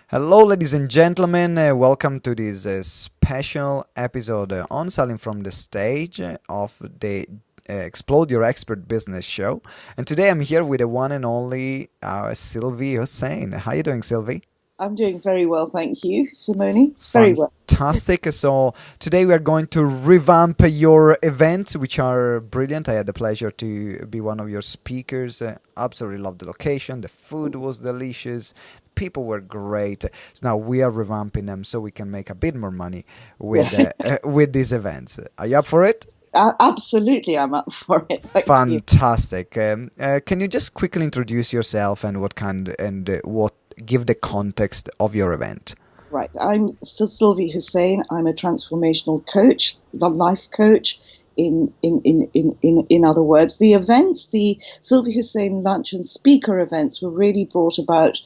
Hello, ladies and gentlemen. Welcome to this special episode on Selling from the Stage of the Explode Your Expert Business show. And today I'm here with the one and only Silvy Hussain. How are you doing, Sylvie? I'm doing very well, thank you, Simone. Very well. Fantastic. So today we are going to revamp your events, which are brilliant. I had the pleasure to be one of your speakers. Absolutely loved the location. The food was delicious. People were great. So now we are revamping them so we can make a bit more money with Yeah, with these events. Are you up for it? absolutely, I'm up for it. Thank you. Fantastic. Can you just quickly introduce yourself and what give the context of your event? Right, I'm Silvy Hussain. I'm a transformational coach, a life coach. In other words, the events, the Silvy Hussain lunch and speaker events, were really brought about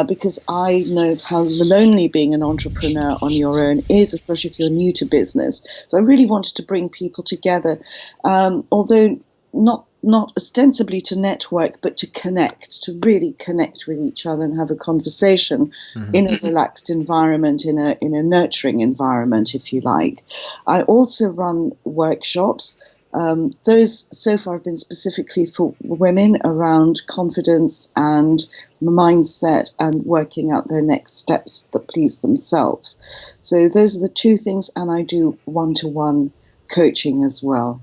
because I know how lonely being an entrepreneur on your own is, especially if you're new to business. So I really wanted to bring people together, although not ostensibly to network, but to connect, to really connect with each other and have a conversation in a relaxed environment, in a nurturing environment, if you like. I also run workshops. Those so far have been specifically for women around confidence and mindset and working out their next steps that please themselves. So those are the two things, and I do one-to-one coaching as well.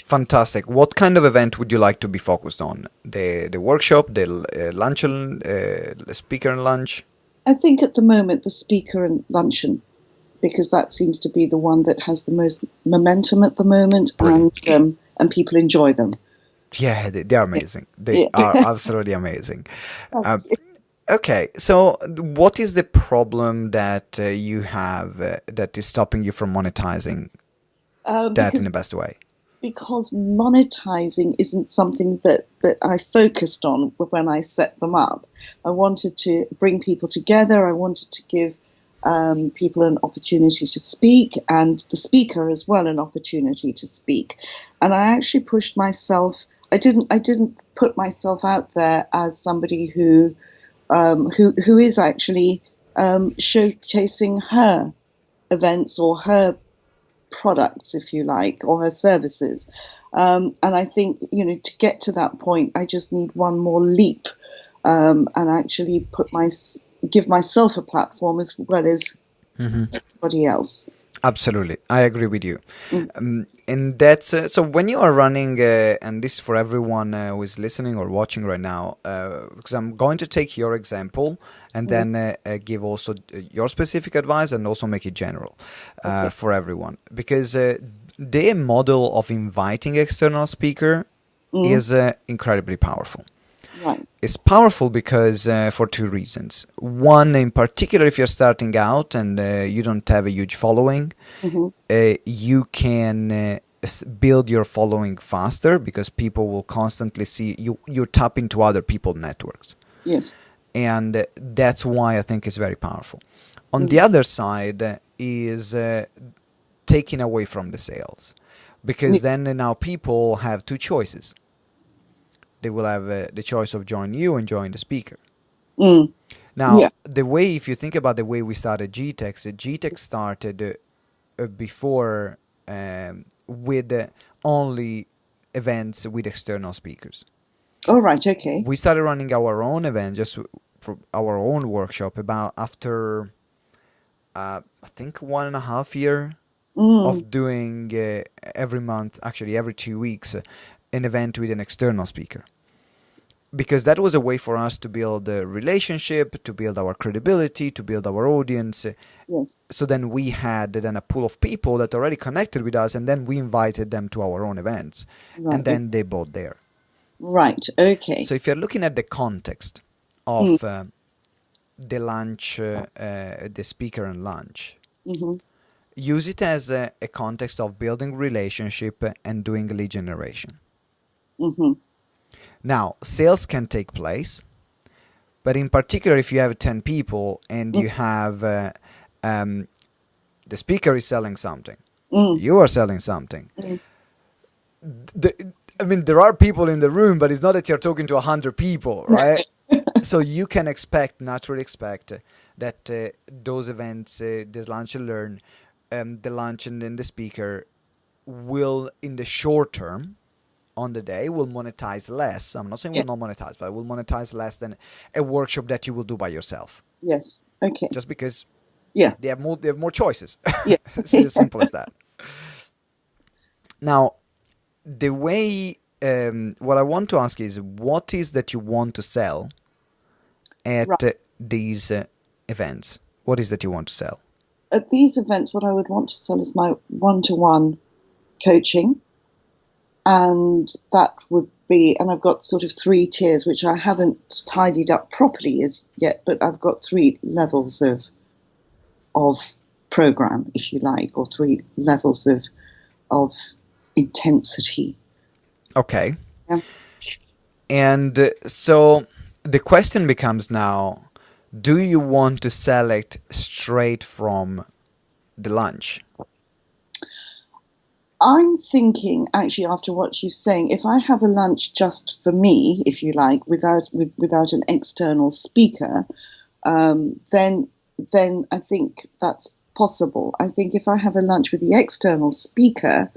Fantastic. What kind of event would you like to be focused on? The workshop, the luncheon, the speaker and lunch? I think at the moment the speaker and luncheon, because that seems to be the one that has the most momentum at the moment, Brilliant. and people enjoy them. Yeah, they are amazing. They Yeah. are absolutely amazing. Uh, okay, so what is the problem that you have that is stopping you from monetizing that in because the best way? because monetizing isn't something that I focused on when I set them up. I wanted to bring people together. I wanted to give people an opportunity to speak, and the speaker as well an opportunity to speak. And I actually pushed myself. I didn't put myself out there as somebody who is actually showcasing her events or her products, if you like, or her services. And I think, to get to that point, I just need one more leap, and actually give myself a platform as well as everybody else. Absolutely, I agree with you. Mm. And that's so when you are running, and this is for everyone who is listening or watching right now, because I'm going to take your example and Mm. then give also your specific advice and also make it general Okay. for everyone. Because the model of inviting external speaker Mm. is incredibly powerful. Right. It's powerful because for two reasons. One, in particular, if you're starting out and you don't have a huge following, Hmm. you can build your following faster because people will constantly see you. You tap into other people's networks, Yes. and that's why I think it's very powerful. On the Mm. other side is taking away from the sales, because Yeah. then now people have two choices. They will have the choice of joining you and join the speaker. Mm. Now, Yeah. the way, if you think about the way we started GTeX, GTeX started before with only events with external speakers. All right. Okay. We started running our own event, just for our own workshop, about after I think 1.5 year Mm. of doing every month, actually every 2 weeks, an event with an external speaker. Because that was a way for us to build a relationship, to build our credibility, to build our audience. Yes. So then we had then a pool of people that already connected with us, and then we invited them to our own events, and Right. then they bought there. Right. Okay. So if you're looking at the context Mm. of the lunch, the speaker and lunch, Hmm. use it as a context of building relationship and doing lead generation. Hmm. Now, sales can take place, but in particular, if you have 10 people and you have um, the speaker is selling something, Mm. you are selling something. Mm. The, I mean, there are people in the room, but it's not that you're talking to 100 people, right? So you can naturally expect that those events, the lunch and learn, the lunch and then the speaker will, in the short term, on the day, will monetize less. I'm not saying Yeah. will not monetize, but will monetize less than a workshop that you will do by yourself. Yes. Okay. Just because Yeah. they have more choices. Yeah. It's as simple as that. Now, the way what I want to ask is, what is that you want to sell Right. at these events? What is that you want to sell? At these events, what I would want to sell is my one-to-one coaching, and that would be, and I've got sort of 3 tiers, which I haven't tidied up properly as yet, but I've got 3 levels of program, if you like, or 3 levels of intensity. Okay. Yeah. And so the question becomes now, do you want to sell it straight from the lunch? I'm thinking, actually, after what you're saying, if I have a lunch just for me, if you like, without an external speaker, then I think that's possible. I think if I have a lunch with the external speaker,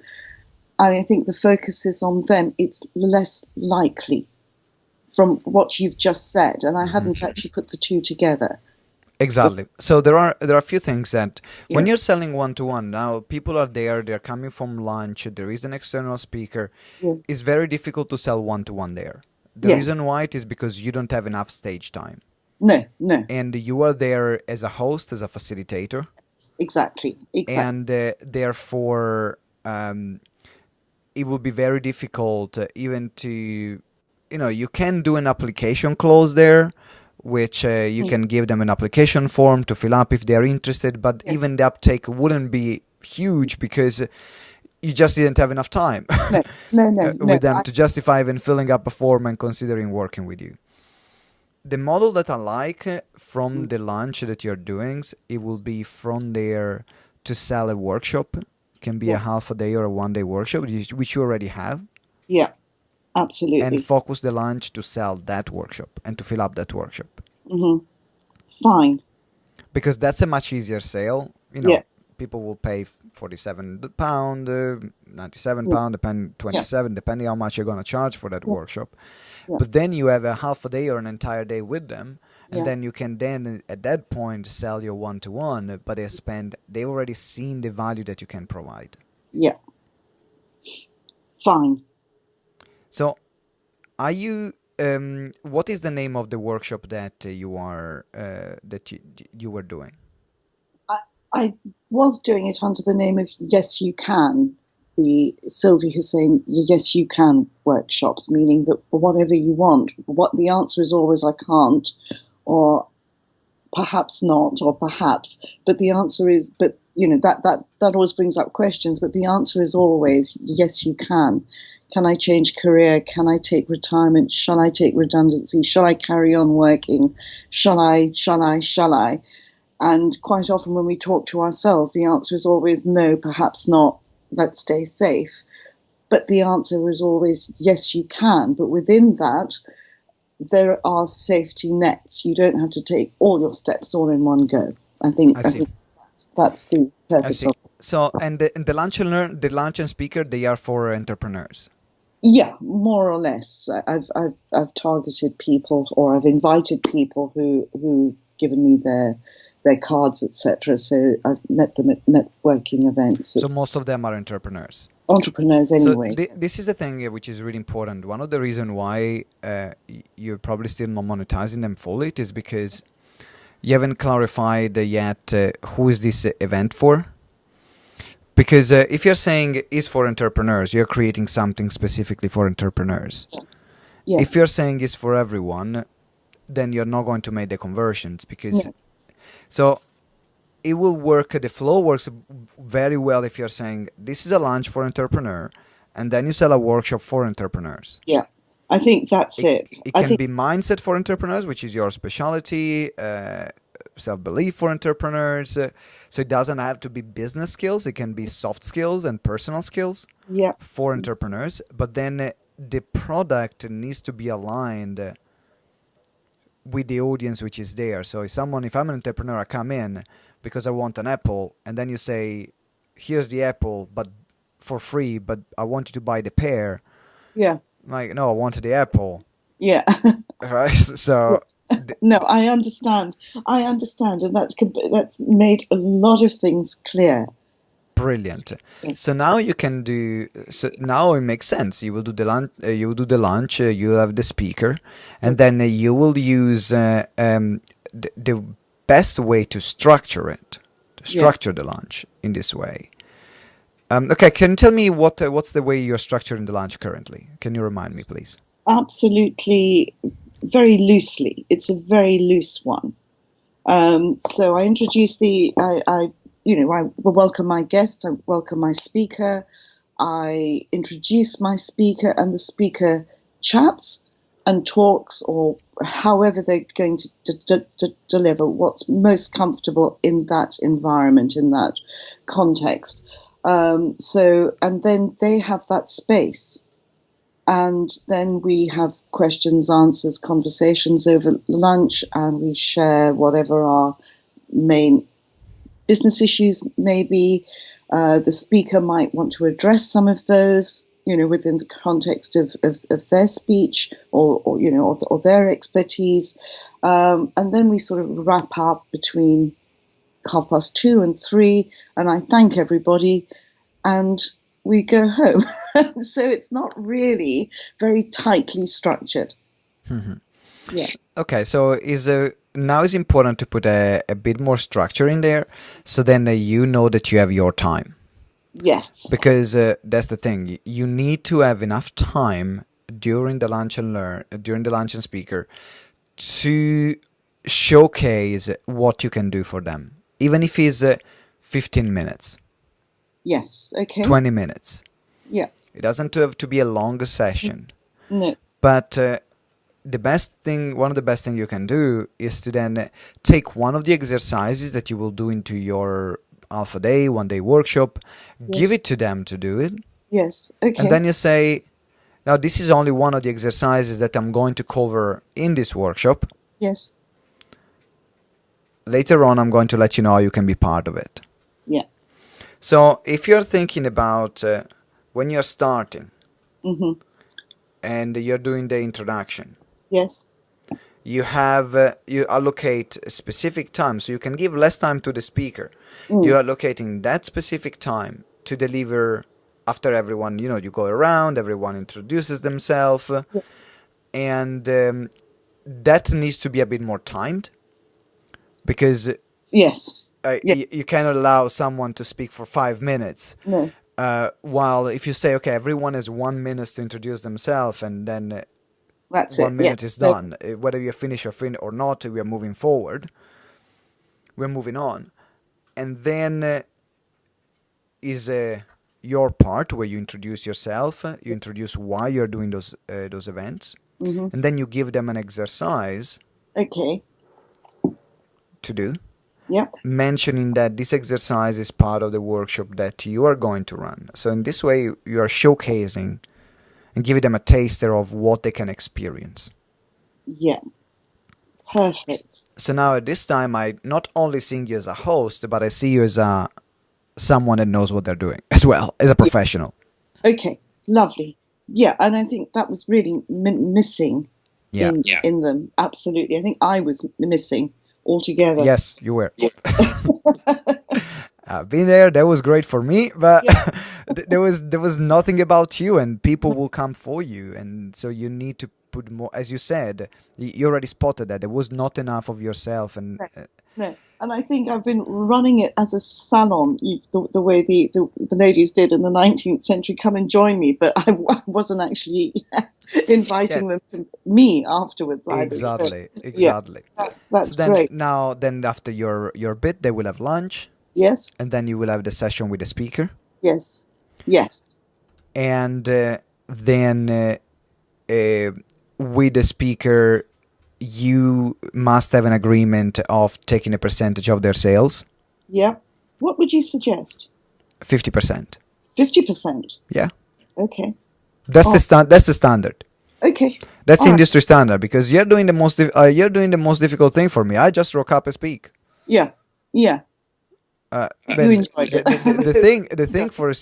I think the focus is on them, it's less likely from what you've just said, and I hadn't actually put the 2 together. Exactly. So there are a few things that when Yeah. you're selling one-to-one, now people are there, they're coming from lunch, there is an external speaker. Yeah. It's very difficult to sell one-to-one there. The Yes. reason why it is because you don't have enough stage time. No. And you are there as a host, as a facilitator. Exactly. And therefore it will be very difficult even to, you can do an application close there, which you can give them an application form to fill up if they're interested, but Yeah. even the uptake wouldn't be huge because you just didn't have enough time No. with them to justify even filling up a form and considering working with you. The model that I like from the launch that you're doing, it will be from there to sell a workshop. Can be a half a day or a 1-day workshop, which you already have, Yeah, absolutely. and focus the launch to sell that workshop and to fill up that workshop. Fine. Because that's a much easier sale. Yeah. People will pay £47, £97, 27, depending how much you're going to charge for that workshop. Yeah. But then you have a half a day or an entire day with them, and Yeah. then you can then at that point sell your one-to-one, but they've already seen the value that you can provide. Yeah. Fine. So are you what is the name of the workshop that you are that you were doing? I was doing it under the name of Yes You Can, the Silvy Hussain Yes You Can workshops, meaning that whatever you want, what the answer is always I can't, or perhaps not, or perhaps, but the answer is, but that always brings up questions, but the answer is always yes you can. Can I change career? Can I take retirement? Shall I take redundancy? Shall I carry on working? Shall I? And quite often when we talk to ourselves, the answer is always no, perhaps not, let's stay safe. But the answer is always yes, you can. But within that, there are safety nets. You don't have to take all your steps all in one go. I think that's the purpose of it. So, and the lunch and learn, the lunch and speaker, they are for entrepreneurs. Yeah, more or less. I've targeted people, or I've invited people who given me their cards, etc. So I've met them at networking events. So most of them are entrepreneurs. Entrepreneurs, anyway. So this is the thing which is really important. One of the reasons why you're probably still not monetizing them fully is because you haven't clarified yet who is this event for. Because if you're saying it's for entrepreneurs, you're creating something specifically for entrepreneurs. Yes. If you're saying it's for everyone, then you're not going to make the conversions because... Yeah. So it will work, the flow works very well if you're saying this is a launch for entrepreneur and then you sell a workshop for entrepreneurs. Yeah, I think that's it. It can be mindset for entrepreneurs, which is your specialty, self-belief for entrepreneurs. So it doesn't have to be business skills. It can be soft skills and personal skills for entrepreneurs. But then the product needs to be aligned with the audience which is there. So if I'm an entrepreneur, I come in because I want an apple, and then you say, here's the apple, but for free, but I want you to buy the pear. Yeah. Like, no, I wanted the apple. Yeah. Right? So No, I understand. And that's made a lot of things clear. brilliant. Yeah. So now you can do. So now it makes sense. You will do the lunch. You will do the lunch. You will have the speaker, and then you will use the best way to structure it. To structure the lunch in this way. Okay, can you tell me what's the way you're structuring the lunch currently? Can you remind me, please? Absolutely, very loosely. It's a very loose one. So I introduce I welcome my guests, I welcome my speaker, I introduce my speaker, and the speaker chats and talks, or however they're going to deliver what's most comfortable in that environment, in that context. And then they have that space. And then we have questions, answers, conversations over lunch, and we share whatever our main business issues may be. The speaker might want to address some of those, within the context of their speech or their expertise. And then we sort of wrap up between 2:30 and 3, and I thank everybody, and we go home. So it's not really very tightly structured. Mm-hmm. Yeah. Okay, so now it's important to put a bit more structure in there, so then you know that you have your time. Yes. Because that's the thing. You need to have enough time during the lunch and during the lunch and speaker, to showcase what you can do for them, even if it's 15 minutes. Yes. Okay. 20 minutes. Yeah. It doesn't have to be a longer session. No. But one of the best things you can do is to then take one of the exercises that you will do into your Alpha Day, 1-day workshop, give it to them to do it. Yes. Okay. And then you say, now this is only one of the exercises that I'm going to cover in this workshop. Yes. Later on, I'm going to let you know how you can be part of it. Yeah. So if you're thinking about when you're starting and you're doing the introduction, yes, you allocate a specific time, so you can give less time to the speaker. You're allocating that specific time to deliver after everyone, you go around, everyone introduces themselves, and that needs to be a bit more timed, because yes, you cannot allow someone to speak for 5 minutes. No. While if you say, okay, everyone has 1 minute to introduce themselves, and then that's 1 minute yes. is done. Whether you finish or not, we are moving forward. We're moving on. And then is your part where you introduce yourself, you introduce why you're doing those events, and then you give them an exercise Okay. to do. Yep. Mentioning that this exercise is part of the workshop that you are going to run. So in this way, you are showcasing and giving them a taster of what they can experience. Yeah. Perfect. So now at this time, I not only see you as a host, but I see you as someone that knows what they're doing as well, as a professional. Okay. Lovely. Yeah, and I think that was really missing in them. Absolutely. I think I was missing altogether. Yes, you were. I've been there. That was great for me, but there was nothing about you, and people will come for you, and so you need to put more. As you said, you already spotted that there was not enough of yourself, and no. And I think I've been running it as a salon, the way the ladies did in the 19th century. Come and join me, but I wasn't actually inviting them to me afterwards either. Exactly. Yeah, that's so great. Then after your bit, they will have lunch. Yes. And then you will have the session with the speaker. Yes. Yes. And then with the speaker, you must have an agreement of taking a percentage of their sales. Yeah. What would you suggest? 50%. 50%. Yeah. Okay. That's the standard. Okay. That's All right. industry standard, because you're doing the most difficult thing for me. I just rock up and speak. Yeah. Yeah. You Then enjoyed it. the Yeah. thing for the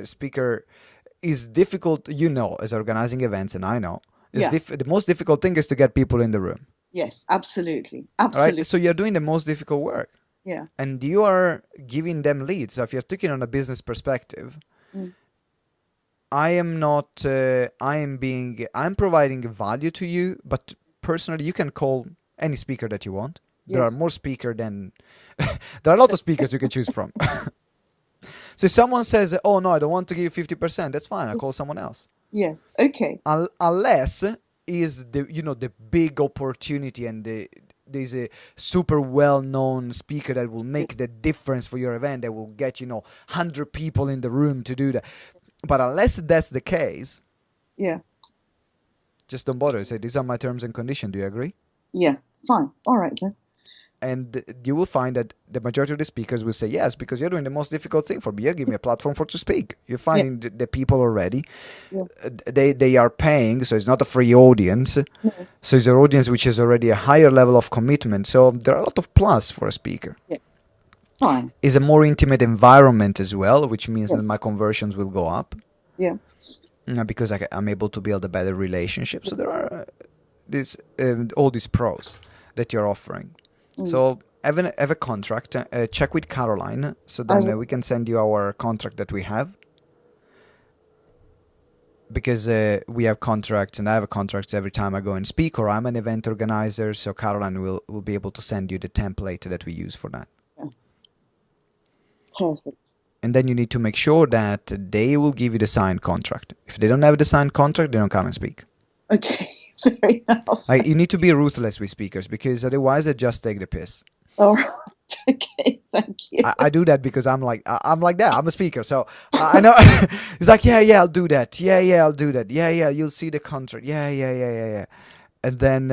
speaker is difficult. As organizing events, and I know Yeah. the most difficult thing is to get people in the room. Yes. Absolutely. All right, Absolutely. so you're doing the most difficult work, Yeah. and you are giving them leads. So if you're taking on a business perspective, Mm. I am not. I'm providing value to you, but personally, you can call any speaker that you want. There are Yes. more speaker than there are a lot of speakers you can choose from. So if someone says, "Oh no, I don't want to give you 50%," that's fine. I'll call someone else. Yes. Okay. Unless is the big opportunity, and there's a super well-known speaker that will make the difference for your event, that will get 100 people in the room to do that. But unless that's the case, Yeah. just don't bother. Say, these are my terms and conditions. Do you agree? Yeah. Fine. All right then. And you will find that the majority of the speakers will say yes, because you're doing the most difficult thing for me. You're giving me a platform for to speak. You're Yeah. finding the people already. Yeah. They are paying, so it's not a free audience. No. So it's an audience which is already a higher level of commitment. So there are a lot of plus for a speaker. Yeah. Fine. It's a more intimate environment as well, which means that Yes. my conversions will go up. Yeah. Because I'm able to build a better relationship. So there are all these pros that you're offering. So have a contract. Check with Caroline, so then we can send you our contract that we have. Because we have contracts, and I have contracts every time I go and speak, or I'm an event organizer. So Caroline will be able to send you the template that we use for that. Perfect. And then you need to make sure that they will give you the signed contract. If they don't have the signed contract, they don't come and speak. Okay. Fair enough. You need to be ruthless with speakers, because otherwise they just take the piss. All right. Okay. Thank you. I do that because I'm like that. I'm a speaker, so I know. It's like, yeah, I'll do that. Yeah, I'll do that. Yeah, you'll see the contract. Yeah. And then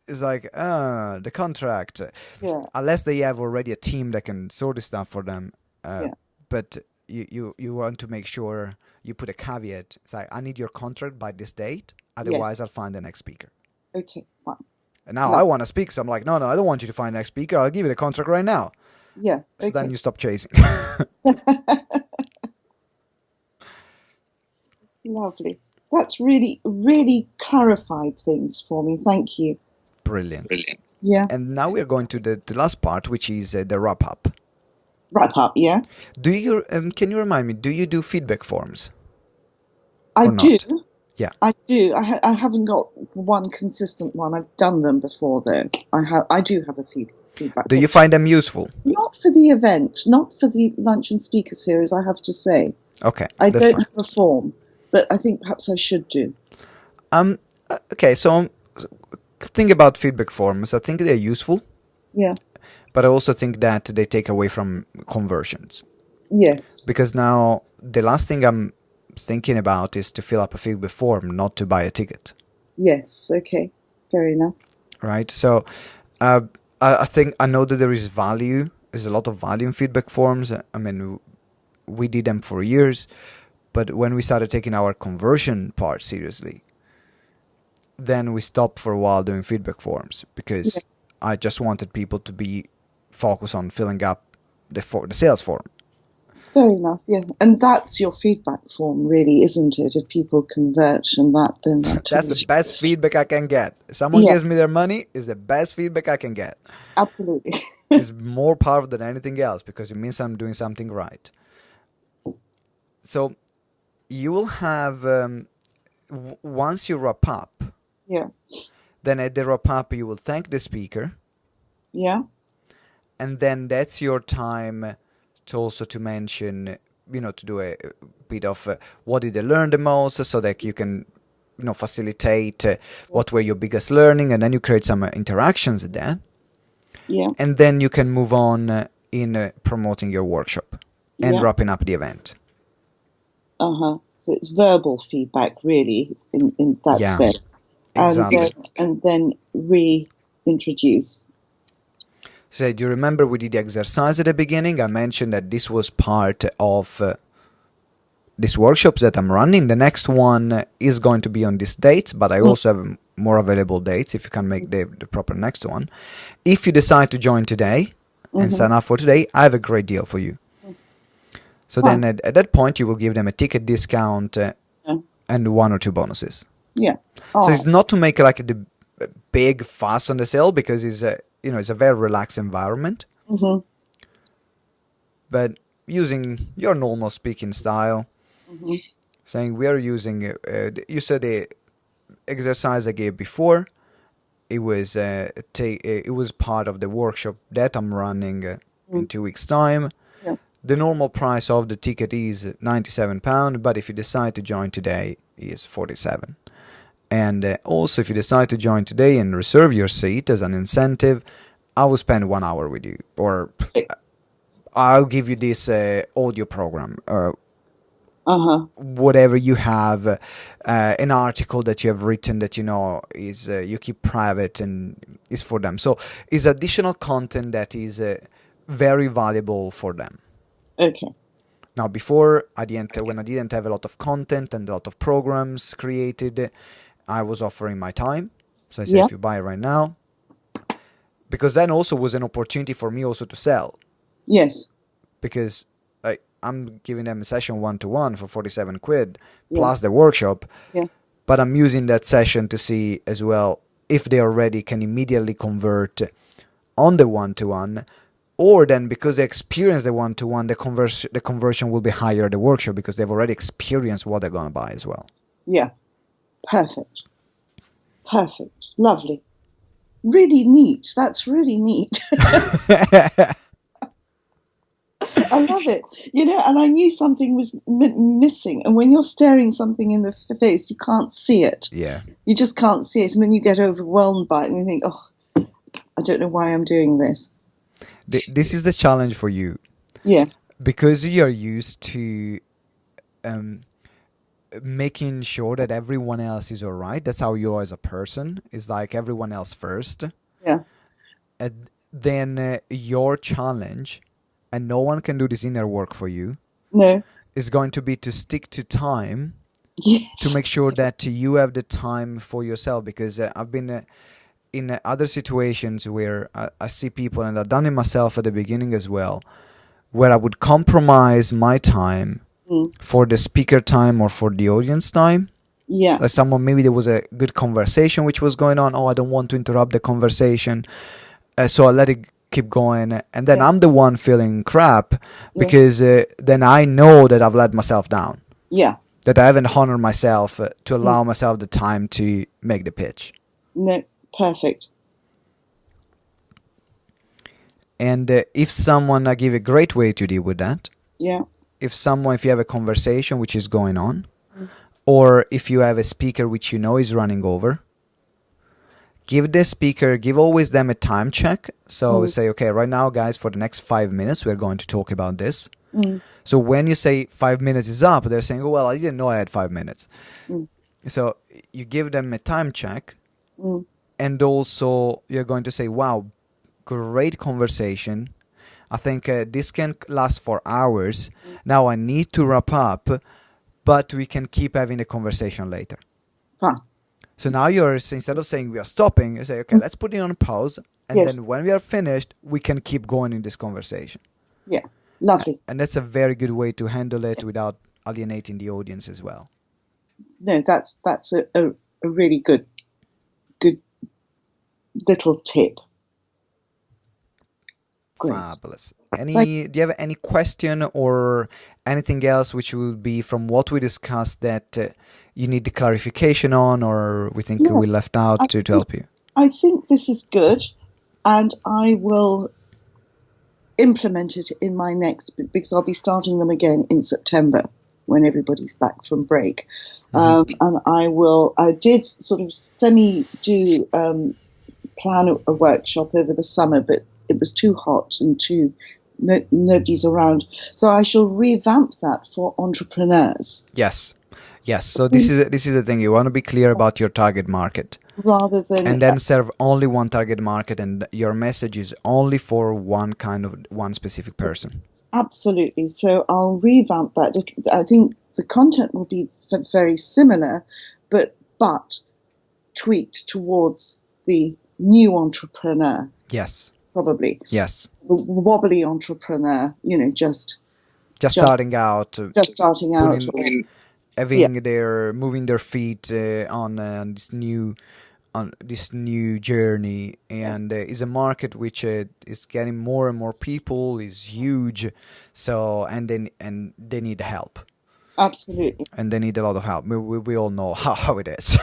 it's like, the contract. Yeah. Unless they have already a team that can sort this stuff for them. Yeah. But you want to make sure you put a caveat. It's like, I need your contract by this date. Otherwise, I'll find the next speaker. Okay. Fine. And now I want to speak, so I'm like, no, I don't want you to find the next speaker. I'll give you the contract right now. Yeah. So Okay. then you stop chasing. Lovely. That's really, really clarified things for me. Thank you. Brilliant. Yeah. And now we're going to the last part, which is the wrap up. Wrap up. Yeah. Do you can you remind me? Do you do feedback forms? I Or do. not? Yeah. I do. I haven't got one consistent one. I've done them before, though. I do have a feedback. Do you find them useful? Not for the event, not for the lunch and speaker series, I have to say. Okay, I that's don't fine. have a form, but I think perhaps I should do. Okay, so think about feedback forms. I think they're useful, Yeah. but I also think that they take away from conversions. Yes. Because now the last thing I'm thinking about is to fill up a feedback form, not to buy a ticket. Yes. Okay. Fair enough. Right? So I think I know that there is value. There's a lot of value in feedback forms. I mean, we did them for years, but when we started taking our conversion part seriously, then we stopped for a while doing feedback forms, because I just wanted people to be focused on filling up the sales form. Fair enough. Yeah. And that's your feedback form, really, isn't it? If people convert and that, then That's the best feedback I can get. If someone gives me their money, is the best feedback I can get. Absolutely. It's more powerful than anything else, because it means I'm doing something right. So you will have, once you wrap up, Yeah. then at the wrap up you will thank the speaker, Yeah. and then that's your time to also to mention, to do a bit of what did they learn the most, so that you can, facilitate what were your biggest learning, and then you create some interactions there. Yeah. And then you can move on in promoting your workshop and wrapping up the event. So it's verbal feedback, really, in that sense. Exactly. And then reintroduce. So do you remember we did the exercise at the beginning? I mentioned that this was part of these workshops that I'm running. The next one is going to be on this date, but I also have more available dates if you can make the proper next one. If you decide to join today and sign up for today, I have a great deal for you. So then at that point, you will give them a ticket discount and 1 or 2 bonuses. Yeah. So it's not to make like the big fuss on the sale, because it's a, it's a very relaxed environment. But using your normal speaking style, saying we are using, you said the exercise I gave before, it was it was part of the workshop that I'm running in 2 weeks' time. The normal price of the ticket is £97, but if you decide to join today, is £47. And also, if you decide to join today and reserve your seat as an incentive, I will spend 1 hour with you, or I'll give you this audio program, whatever you have, an article that you have written that is you keep private and is for them. So it's additional content that is very valuable for them. Okay. Now, before, when I didn't have a lot of content and a lot of programs created, I was offering my time. So I said, if you buy right now, because then also was an opportunity for me also to sell. Yes. Because I'm giving them a session 1-to-1 for £47 plus the workshop. Yeah. But I'm using that session to see as well if they already can immediately convert on the 1-to-1, or then because they experience the 1-to-1, the conversion will be higher at the workshop because they've already experienced what they're going to buy as well. Yeah. Perfect. Lovely. Really neat. That's really neat. I love it. And I knew something was missing. And when you're staring something in the face, you can't see it. Yeah. You just can't see it. And then you get overwhelmed by it and you think, I don't know why I'm doing this. This is the challenge for you. Yeah. Because you're used to making sure that everyone else is all right. That's how you are as a person. It's like everyone else first. Yeah. And then your challenge, and no one can do this inner work for you. No. Is going to be to stick to time. Yes. To make sure that you have the time for yourself. Because I've been in other situations where I see people, and I've done it myself at the beginning as well, where I would compromise my time for the speaker time or for the audience time. Yeah. Maybe there was a good conversation which was going on. I don't want to interrupt the conversation. So I let it keep going. And then I'm the one feeling crap because then I know that I've let myself down. Yeah. That I haven't honored myself to allow myself the time to make the pitch. No. Perfect. And if someone, I give a great way to deal with that. Yeah. If you have a conversation which is going on, or if you have a speaker which is running over, give always them a time check. So say, okay, right now, guys, for the next 5 minutes, we're going to talk about this. So when you say 5 minutes is up, they're saying, oh, well, I didn't know I had 5 minutes. So you give them a time check. And also, you're going to say, wow, great conversation. I think this can last for hours. Now I need to wrap up, but we can keep having the conversation later. Fine. So now instead of saying we are stopping, you say, okay, let's put it on pause. And then when we are finished, we can keep going in this conversation. Yeah, lovely. And that's a very good way to handle it without alienating the audience as well. No, that's a really good little tip. Great. Fabulous. Do you have any question or anything else which would be from what we discussed that you need the clarification on, or we think we left out to help you? I think this is good, and I will implement it in my next, because I'll be starting them again in September when everybody's back from break. And I did sort of semi-do plan a workshop over the summer, but it was too hot and nobody's around. So I shall revamp that for entrepreneurs. Yes. So this is the thing. You want to be clear about your target market. Rather than... And then serve only one target market, and your message is only for one specific person. Absolutely. So I'll revamp that. I think the content will be very similar, but tweaked towards the new entrepreneur. Yes. Probably. Yes. The wobbly entrepreneur, just starting out. Just starting out. Moving their feet on this new journey, and is a market which is getting more and more people, is huge, so and they need help. Absolutely. And they need a lot of help. We all know how it is.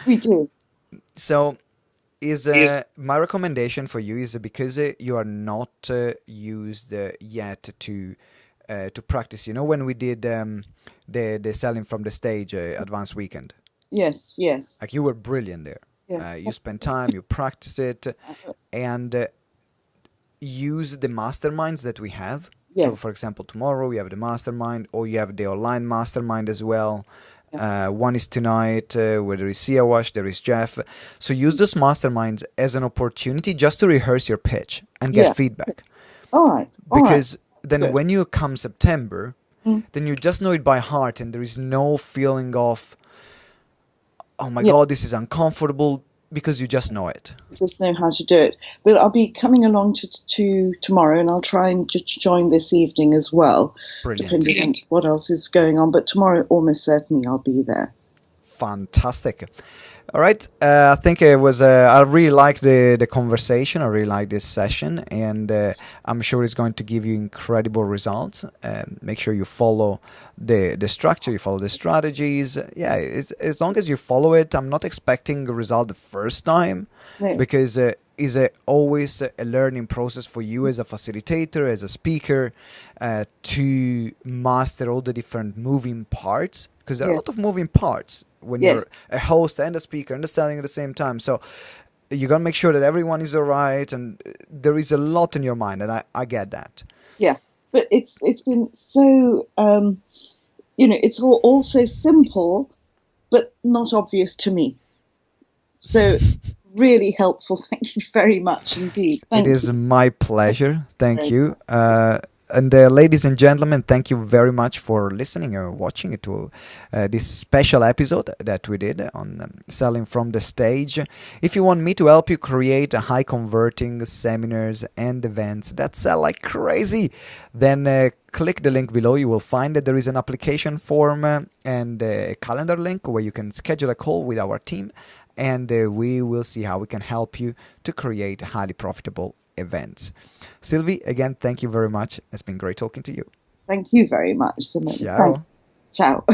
We do. So my recommendation for you is because you are not used yet to practice. When we did the selling from the stage advanced weekend. Yes. Like, you were brilliant there. Yeah. You spent time, you practiced it, and use the masterminds that we have. Yes. So, for example, tomorrow we have the mastermind, or you have the online mastermind as well. One is tonight, where there is Siawash, there is Jeff. So use those masterminds as an opportunity just to rehearse your pitch and get feedback. All right. Because then when you come September, then you just know it by heart, and there is no feeling of, oh my God, this is uncomfortable, because you just know it. Just know how to do it. But I'll be coming along to tomorrow, and I'll try and join this evening as well. Brilliant. Depending on what else is going on. But tomorrow, almost certainly, I'll be there. Fantastic. All right. I think it was. I really like the conversation. I really like this session, and I'm sure it's going to give you incredible results. Make sure you follow the structure. You follow the strategies. Yeah, as long as you follow it. I'm not expecting a result the first time, because it's always a learning process for you as a facilitator, as a speaker, to master all the different moving parts. Because there are a lot of moving parts when you're a host and a speaker and selling at the same time. So you got to make sure that everyone is all right, and there is a lot in your mind, and I get that. Yeah, but it's been so, it's all so simple, but not obvious to me. So really helpful. Thank you very much indeed. It is my pleasure. Thank you. And ladies and gentlemen, thank you very much for listening or watching it to this special episode that we did on selling from the stage. If you want me to help you create a high converting seminars and events that sell like crazy, then click the link below. You will find that there is an application form and a calendar link where you can schedule a call with our team, and we will see how we can help you to create highly profitable events. Sylvie, again, thank you very much. It's been great talking to you. Thank you very much, Simone. Ciao. Ciao.